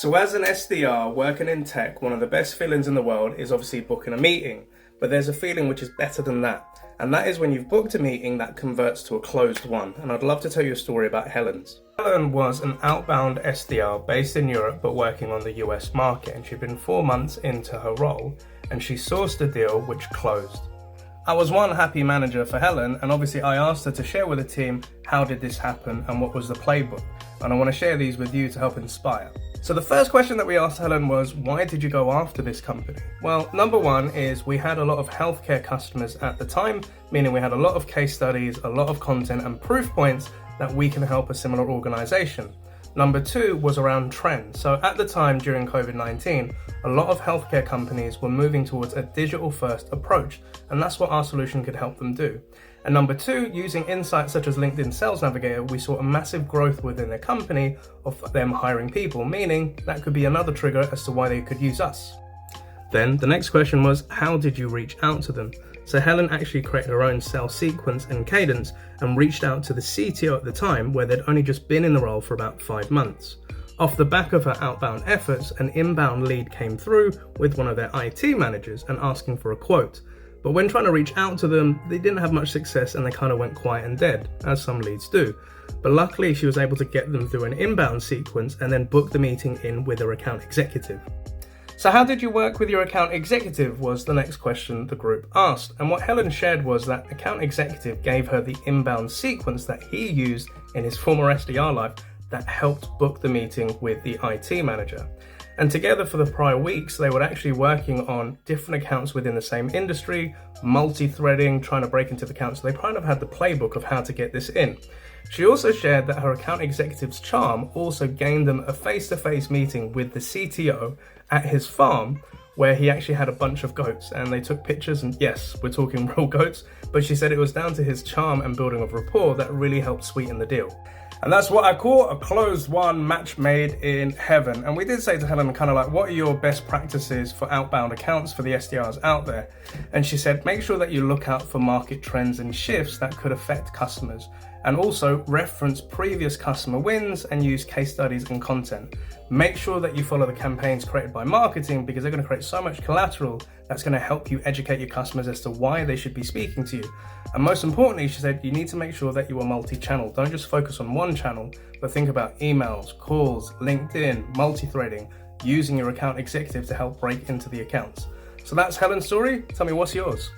So as an SDR working in tech, one of the best feelings in the world is obviously booking a meeting, but there's a feeling which is better than that. And that is when you've booked a meeting that converts to a closed one. And I'd love to tell you a story about Helen's. Helen was an outbound SDR based in Europe, but working on the US market. And she'd been 4 months into her role and she sourced a deal which closed. I was one happy manager for Helen, and obviously I asked her to share with the team how did this happen and what was the playbook. And I want to share these with you to help inspire. So the first question that we asked Helen was, why did you go after this company? Well, number one is we had a lot of healthcare customers at the time, meaning we had a lot of case studies, a lot of content and proof points that we can help a similar organization. Number two was around trends. So at the time during COVID-19, a lot of healthcare companies were moving towards a digital first approach, and that's what our solution could help them do. And number two, using insights such as LinkedIn Sales Navigator, we saw a massive growth within their company of them hiring people, meaning that could be another trigger as to why they could use us. Then the next question was, how did you reach out to them? So Helen actually created her own sales sequence and cadence and reached out to the CTO at the time, where they'd only just been in the role for about 5 months. Off the back of her outbound efforts, an inbound lead came through with one of their IT managers and asking for a quote. But when trying to reach out to them, they didn't have much success and they kind of went quiet and dead, as some leads do. But luckily she was able to get them through an inbound sequence and then book the meeting in with her account executive. So how did you work with your account executive was the next question the group asked. And what Helen shared was that account executive gave her the inbound sequence that he used in his former SDR life that helped book the meeting with the IT manager. And together for the prior weeks, they were actually working on different accounts within the same industry, multi-threading, trying to break into the accounts. So they kind of had the playbook of how to get this in. She also shared that her account executive's charm also gained them a face-to-face meeting with the CTO at his farm, where he actually had a bunch of goats and they took pictures, and yes, we're talking real goats, but she said it was down to his charm and building of rapport that really helped sweeten the deal. And that's what I call a closed one, match made in heaven. And we did say to Helen kind of like, what are your best practices for outbound accounts for the SDRs out there? And she said, make sure that you look out for market trends and shifts that could affect customers. And also reference previous customer wins and use case studies and content. Make sure that you follow the campaigns created by marketing, because they're going to create so much collateral that's going to help you educate your customers as to why they should be speaking to you. And most importantly, she said, you need to make sure that you are multi-channel. Don't just focus on one channel, but think about emails, calls, LinkedIn, multi-threading, using your account executive to help break into the accounts. So that's Helen's story. Tell me, what's yours?